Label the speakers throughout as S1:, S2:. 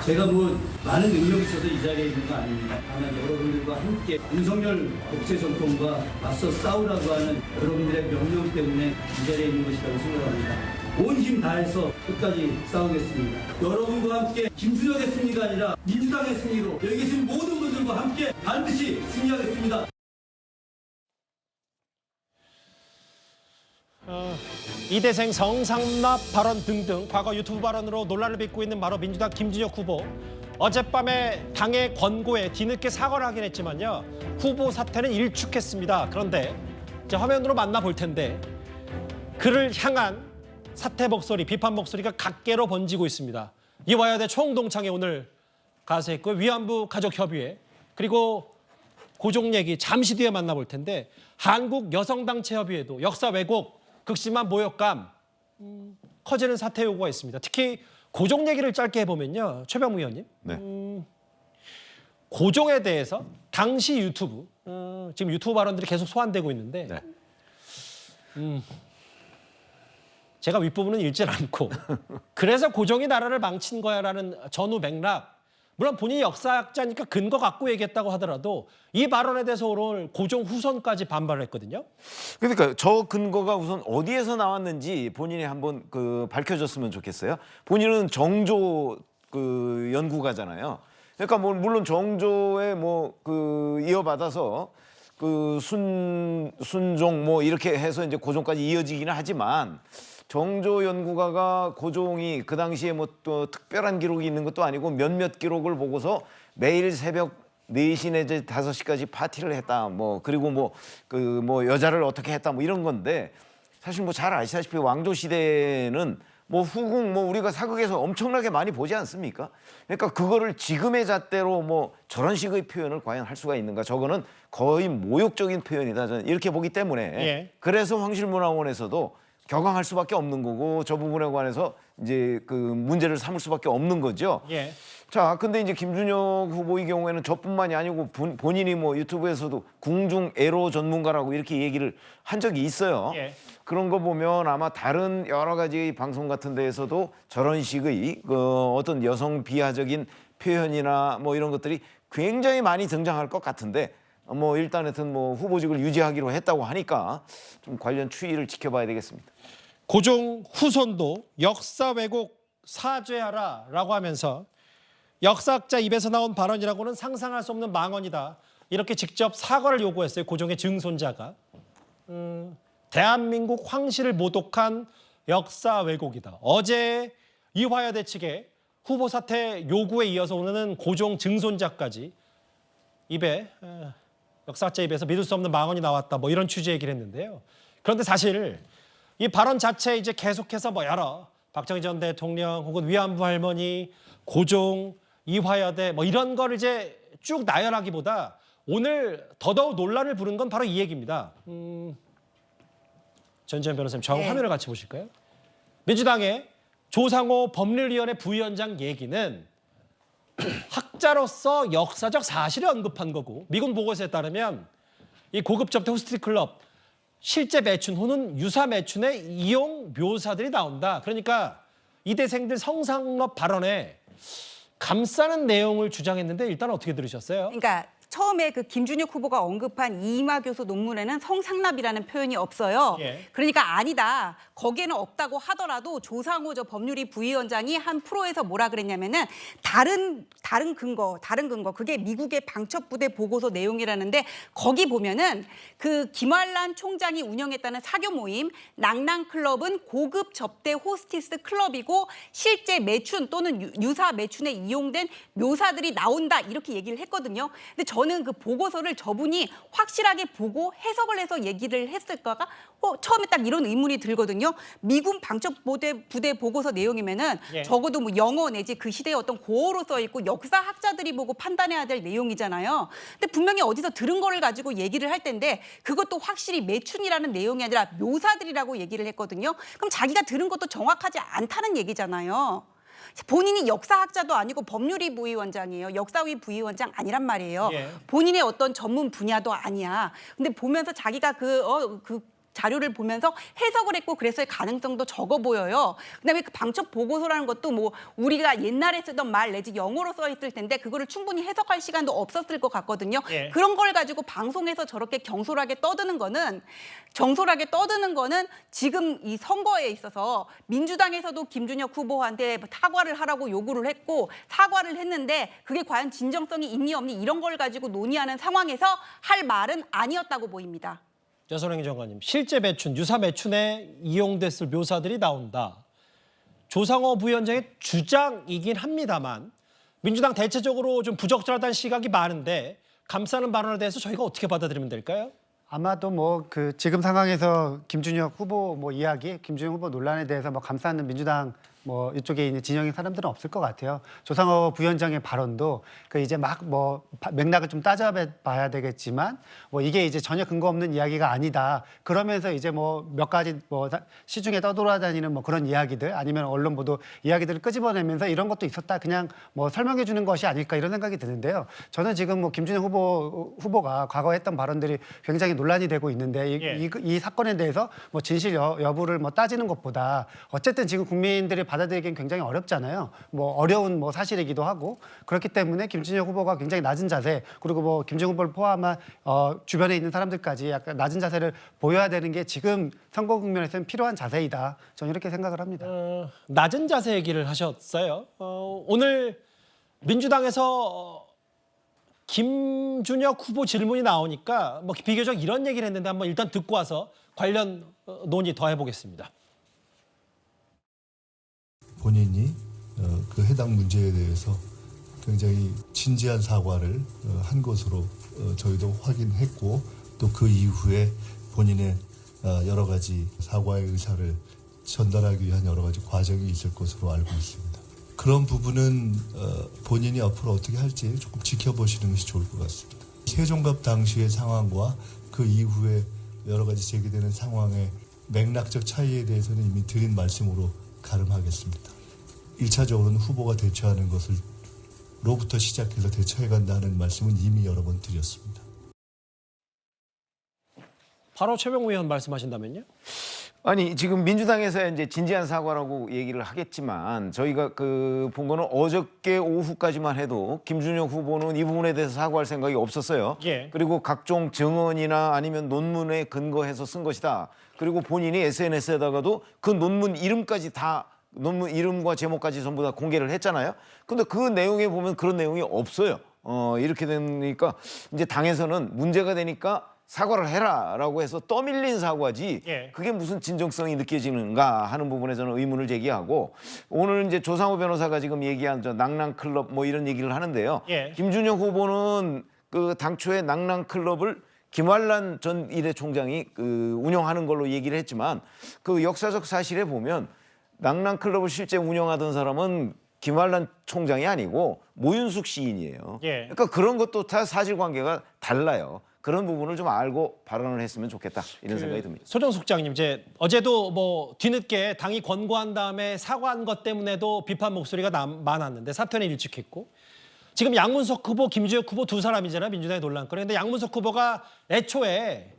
S1: 제가 뭐 많은 능력이 있어서 이 자리에 있는 거 아닙니다. 다만 여러분들과 함께 윤석열 독재 정권과 맞서 싸우라고 하는 여러분들의 명령 때문에 이 자리에 있는 것이라고 생각합니다. 온 힘 다해서 끝까지 싸우겠습니다. 여러분과 함께 김준혁의 승리가 아니라 민주당의 승리로 여기 계신 모든 분들과 함께 반드시 승리하겠습니다.
S2: 이대생 성상납 발언 등등 과거 유튜브 발언으로 논란을 빚고 있는 바로 민주당 김준혁 후보. 어젯밤에 당의 권고에 뒤늦게 사과를 하긴 했지만요. 후보 사퇴는 일축했습니다. 그런데 이제 화면으로 만나볼 텐데 그를 향한 사퇴 목소리, 비판 목소리가 각계로 번지고 있습니다. 이화여대 총동창회 오늘 가세했고요. 위안부 가족협의회 그리고 고종 얘기 잠시 뒤에 만나볼 텐데 한국여성단체협의회도 역사 왜곡 극심한 모욕감, 커지는 사퇴 요구가 있습니다. 특히 고종 얘기를 짧게 해보면요. 최병무 의원님.
S3: 네.
S2: 고종에 대해서 당시 유튜브, 지금 유튜브 발언들이 계속 소환되고 있는데
S3: 네.
S2: 제가 윗부분은 읽질 않고 그래서 고종이 나라를 망친 거야라는 전후 맥락, 물론 본인이 역사학자니까 근거 갖고 얘기했다고 하더라도 이 발언에 대해서 오늘 고종 후손까지 반발을 했거든요.
S3: 그러니까 저 근거가 우선 어디에서 나왔는지 본인이 한번 밝혀줬으면 좋겠어요. 본인은 정조 연구가잖아요. 그러니까 뭐 물론 정조에 이어받아서 순종 뭐 이렇게 해서 이제 고종까지 이어지기는 하지만 정조 연구가가 고종이 그 당시에 뭐 또 특별한 기록이 있는 것도 아니고 몇몇 기록을 보고서 매일 새벽 4시 내지 5시까지 파티를 했다. 그리고 여자를 어떻게 했다. 이런 건데 사실 잘 아시다시피 왕조 시대는 후궁 우리가 사극에서 엄청나게 많이 보지 않습니까? 그러니까 그거를 지금의 잣대로 저런 식의 표현을 과연 할 수가 있는가? 저거는 거의 모욕적인 표현이다. 저는 이렇게 보기 때문에
S2: 예.
S3: 그래서 황실문화원에서도 격앙할 수밖에 없는 거고 저 부분에 관해서 이제 문제를 삼을 수밖에 없는 거죠.
S2: 예.
S3: 자, 근데 이제 김준혁 후보의 경우에는 저뿐만이 아니고 본인이 유튜브에서도 궁중 에로 전문가라고 이렇게 얘기를 한 적이 있어요.
S2: 예.
S3: 그런 거 보면 아마 다른 여러 가지 방송 같은 데에서도 저런 식의 어떤 여성 비하적인 표현이나 이런 것들이 굉장히 많이 등장할 것 같은데 일단 하여튼 후보직을 유지하기로 했다고 하니까 좀 관련 추이를 지켜봐야 되겠습니다.
S2: 고종 후손도 역사 왜곡 사죄하라라고 하면서 역사학자 입에서 나온 발언이라고는 상상할 수 없는 망언이다. 이렇게 직접 사과를 요구했어요. 고종의 증손자가. 대한민국 황실을 모독한 역사 왜곡이다. 어제 이화여대 측의 후보 사퇴 요구에 이어서 오늘은 고종 증손자까지 역사학자 입에서 믿을 수 없는 망언이 나왔다. 이런 취지의 얘기를 했는데요. 그런데 사실 이 발언 자체 이제 계속해서 여러 박정희 전 대통령 혹은 위안부 할머니, 고종, 이화여대 이런 거를 이제 쭉 나열하기보다 오늘 더더욱 논란을 부른 건 바로 이 얘기입니다. 전지현 변호사님, 저하고 화면을 같이 보실까요? 민주당의 조상호 법률위원회 부위원장 얘기는 학자로서 역사적 사실을 언급한 거고 미군 보고서에 따르면 이 고급 접대 호스트 클럽 실제 매춘 혹은 유사 매춘의 이용 묘사들이 나온다. 그러니까 이대생들 성상납 발언에 감싸는 내용을 주장했는데 일단 어떻게 들으셨어요?
S4: 그러니까 처음에 김준혁 후보가 언급한 이마 교수 논문에는 성상납이라는 표현이 없어요.
S2: 예.
S4: 그러니까 아니다. 거기에는 없다고 하더라도 조상호 부법률위 부위원장이 한 프로에서 뭐라 그랬냐면은 다른 근거 그게 미국의 방첩부대 보고서 내용이라는데 거기 보면은 김환란 총장이 운영했다는 사교 모임 낭낭클럽은 고급 접대 호스티스 클럽이고 실제 매춘 또는 유사 매춘에 이용된 묘사들이 나온다 이렇게 얘기를 했거든요. 근데 저는 그 보고서를 저분이 확실하게 보고 해석을 해서 얘기를 했을까가 처음에 딱 이런 의문이 들거든요. 미군 방첩부대 보고서 내용이면은
S2: 예.
S4: 적어도 영어 내지 그 시대의 어떤 고어로 써 있고 역사학자들이 보고 판단해야 될 내용이잖아요. 근데 분명히 어디서 들은 거를 가지고 얘기를 할 텐데 그것도 확실히 매춘이라는 내용이 아니라 묘사들이라고 얘기를 했거든요. 그럼 자기가 들은 것도 정확하지 않다는 얘기잖아요. 본인이 역사학자도 아니고 법률위 부위원장이에요. 역사위 부위원장 아니란 말이에요.
S2: 예.
S4: 본인의 어떤 전문 분야도 아니야. 근데 보면서 자기가 자료를 보면서 해석을 했고 그랬을 가능성도 적어 보여요. 그다음에 그 방첩 보고서라는 것도 뭐 우리가 옛날에 쓰던 말 내지 영어로 써 있을 텐데 그거를 충분히 해석할 시간도 없었을 것 같거든요.
S2: 예.
S4: 그런 걸 가지고 방송에서 저렇게 경솔하게 떠드는 거는 지금 이 선거에 있어서 민주당에서도 김준혁 후보한테 사과를 하라고 요구를 했고 사과를 했는데 그게 과연 진정성이 있니 없니 이런 걸 가지고 논의하는 상황에서 할 말은 아니었다고 보입니다.
S2: 여선행 장관님, 실제 매춘, 유사 매춘에 이용됐을 묘사들이 나온다. 조상호 부위원장의 주장이긴 합니다만 민주당 대체적으로 좀 부적절하다는 시각이 많은데 감싸는 발언에 대해서 저희가 어떻게 받아들이면 될까요?
S5: 아마도 뭐 그 지금 상황에서 김준혁 후보 뭐 이야기, 김준혁 후보 논란에 대해서 뭐 감싸는 민주당 뭐 이쪽에 있는 진영의 사람들은 없을 것 같아요. 조상호 부위원장의 발언도 그 이제 막 뭐 맥락을 좀 따져봐야 되겠지만 뭐 이게 이제 전혀 근거 없는 이야기가 아니다. 그러면서 이제 뭐 몇 가지 뭐 시중에 떠돌아다니는 뭐 그런 이야기들 아니면 언론 보도 이야기들을 끄집어내면서 이런 것도 있었다. 그냥 뭐 설명해 주는 것이 아닐까 이런 생각이 드는데요. 저는 지금 뭐 김준혁 후보가 과거에 했던 발언들이 굉장히 논란이 되고 있는데 이 사건에 대해서 뭐 진실 여부를 뭐 따지는 것보다 어쨌든 지금 국민들이 받아들이기엔 굉장히 어렵잖아요. 뭐 어려운 뭐 사실이기도 하고 그렇기 때문에 김준혁 후보가 굉장히 낮은 자세 그리고 뭐 김준혁 후보를 포함한 주변에 있는 사람들까지 약간 낮은 자세를 보여야 되는 게 지금 선거 국면에서는 필요한 자세이다. 저는 이렇게 생각을 합니다.
S2: 낮은 자세 얘기를 하셨어요. 오늘 민주당에서 김준혁 후보 질문이 나오니까 뭐 비교적 이런 얘기를 했는데 한번 일단 듣고 와서 관련 논의 더 해보겠습니다.
S6: 본인이 그 해당 문제에 대해서 굉장히 진지한 사과를 한 것으로 저희도 확인했고 또 그 이후에 본인의 여러 가지 사과의 의사를 전달하기 위한 여러 가지 과정이 있을 것으로 알고 있습니다. 그런 부분은 본인이 앞으로 어떻게 할지 조금 지켜보시는 것이 좋을 것 같습니다. 세종갑 당시의 상황과 그 이후에 여러 가지 제기되는 상황의 맥락적 차이에 대해서는 이미 드린 말씀으로 가름하겠습니다. 1차적으로는 후보가 대처하는 것을로부터 시작해서 대처해간다는 말씀은 이미 여러 번 드렸습니다.
S2: 바로 최병우 의원 말씀하신다면요?
S3: 아니 지금 민주당에서 이제 진지한 사과라고 얘기를 하겠지만 저희가 본 거는 어저께 오후까지만 해도 김준혁 후보는 이 부분에 대해서 사과할 생각이 없었어요.
S2: 예.
S3: 그리고 각종 증언이나 아니면 논문에 근거해서 쓴 것이다. 그리고 본인이 SNS에다가도 그 논문 이름까지 다 논문 이름과 제목까지 전부 다 공개를 했잖아요. 근데 그 내용에 보면 그런 내용이 없어요. 이렇게 되니까 이제 당에서는 문제가 되니까 사과를 해라라고 해서 떠밀린 사과지
S2: 예.
S3: 그게 무슨 진정성이 느껴지는가 하는 부분에 저는 의문을 제기하고 오늘 이제 조상호 변호사가 지금 얘기한 저 낭낭클럽 뭐 이런 얘기를 하는데요.
S2: 예.
S3: 김준혁 후보는 그 당초에 낭낭클럽을 김환란 전 이대 총장이 운영하는 걸로 얘기를 했지만 그 역사적 사실에 보면 낭낭클럽을 실제 운영하던 사람은 김환란 총장이 아니고 모윤숙 시인이에요.
S2: 예.
S3: 그러니까 그런 것도 다 사실관계가 달라요. 그런 부분을 좀 알고 발언을 했으면 좋겠다 이런 생각이 듭니다.
S2: 소정숙장님, 이제 어제도 뭐 뒤늦게 당이 권고한 다음에 사과한 것 때문에도 비판 목소리가 많았는데 사퇴는 일찍했고 지금 양문석 후보, 김준혁 후보 두 사람이잖아요. 민주당의 논란거리. 근데 양문석 후보가 애초에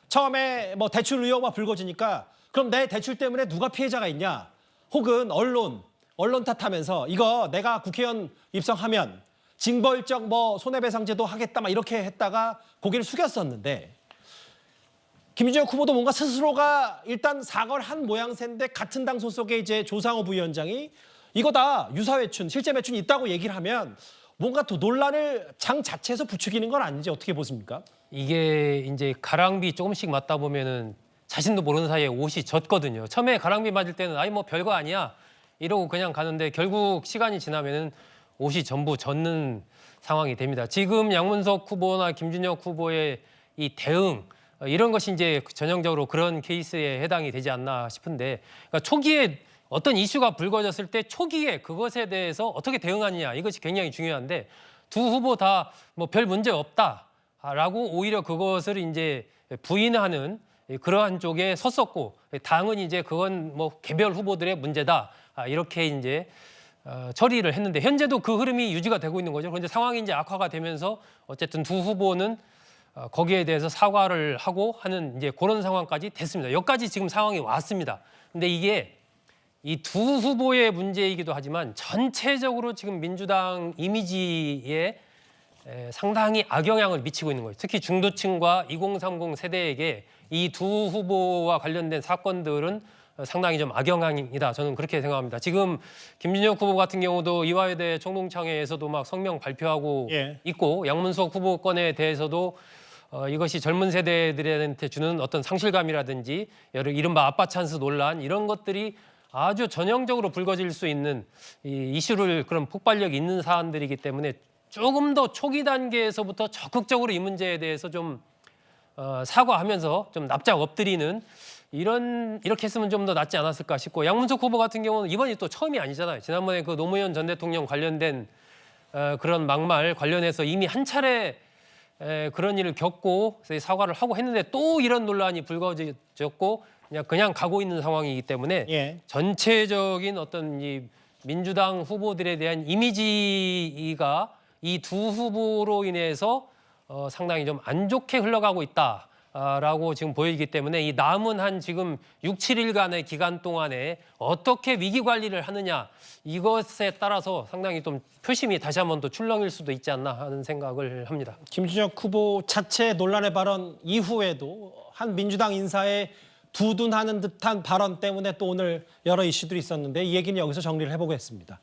S2: 처음에 뭐 대출 의혹만 불거지니까 그럼 내 대출 때문에 누가 피해자가 있냐? 혹은 언론 탓하면서 이거 내가 국회의원 입성하면 징벌적 뭐 손해배상제도 하겠다 막 이렇게 했다가 고개를 숙였었는데 김준혁 후보도 뭔가 스스로가 일단 사과를 한 모양새인데 같은 당 소속의 이제 조상호 부위원장이 이거 다 유사매춘, 실제 매춘이 있다고 얘기를 하면 뭔가 또 논란을 장 자체에서 부추기는 건 아닌지 어떻게 보십니까?
S7: 이게 이제 가랑비 조금씩 맞다 보면은 자신도 모르는 사이에 옷이 젖거든요. 처음에 가랑비 맞을 때는 아니 뭐 별거 아니야 이러고 그냥 가는데 결국 시간이 지나면은 옷이 전부 젖는 상황이 됩니다. 지금 양문석 후보나 김준혁 후보의 이 대응 이런 것이 이제 전형적으로 그런 케이스에 해당이 되지 않나 싶은데 그러니까 초기에 어떤 이슈가 불거졌을 때 초기에 그것에 대해서 어떻게 대응하느냐 이것이 굉장히 중요한데 두 후보 다 뭐 별 문제 없다라고 오히려 그것을 이제 부인하는 그러한 쪽에 섰었고 당은 이제 그건 뭐 개별 후보들의 문제다 이렇게 이제 처리를 했는데 현재도 그 흐름이 유지가 되고 있는 거죠. 그런데 상황이 이제 악화가 되면서 어쨌든 두 후보는 거기에 대해서 사과를 하고 하는 이제 그런 상황까지 됐습니다. 여기까지 지금 상황이 왔습니다. 근데 이게 이 두 후보의 문제이기도 하지만 전체적으로 지금 민주당 이미지에 상당히 악영향을 미치고 있는 거예요. 특히 중도층과 2030 세대에게 이 두 후보와 관련된 사건들은 상당히 좀 악영향이다. 저는 그렇게 생각합니다. 지금 김진혁 후보 같은 경우도 이화여대 총동창회에서도 막 성명 발표하고
S2: 예.
S7: 있고 양문석 후보 건에 대해서도 이것이 젊은 세대들한테 주는 어떤 상실감이라든지 이른바 아빠 찬스 논란 이런 것들이 아주 전형적으로 불거질 수 있는 이 이슈를 그런 폭발력 있는 사안들이기 때문에 조금 더 초기 단계에서부터 적극적으로 이 문제에 대해서 좀 사과하면서 좀 납작 엎드리는 이렇게 했으면 좀 더 낫지 않았을까 싶고 양문석 후보 같은 경우는 이번이 또 처음이 아니잖아요. 지난번에 그 노무현 전 대통령 관련된 그런 막말 관련해서 이미 한 차례 그런 일을 겪고 사과를 하고 했는데 또 이런 논란이 불거졌고 그냥 가고 있는 상황이기 때문에
S2: 예.
S7: 전체적인 어떤 이 민주당 후보들에 대한 이미지가 이 두 후보로 인해서 상당히 좀 안 좋게 흘러가고 있다라고 지금 보이기 때문에 이 남은 한 지금 6, 7일간의 기간 동안에 어떻게 위기 관리를 하느냐 이것에 따라서 상당히 좀 표심이 다시 한번 또 출렁일 수도 있지 않나 하는 생각을 합니다.
S2: 김준혁 후보 자체 논란의 발언 이후에도 한 민주당 인사의 두둔하는 듯한 발언 때문에 또 오늘 여러 이슈들이 있었는데 이 얘기는 여기서 정리를 해보겠습니다.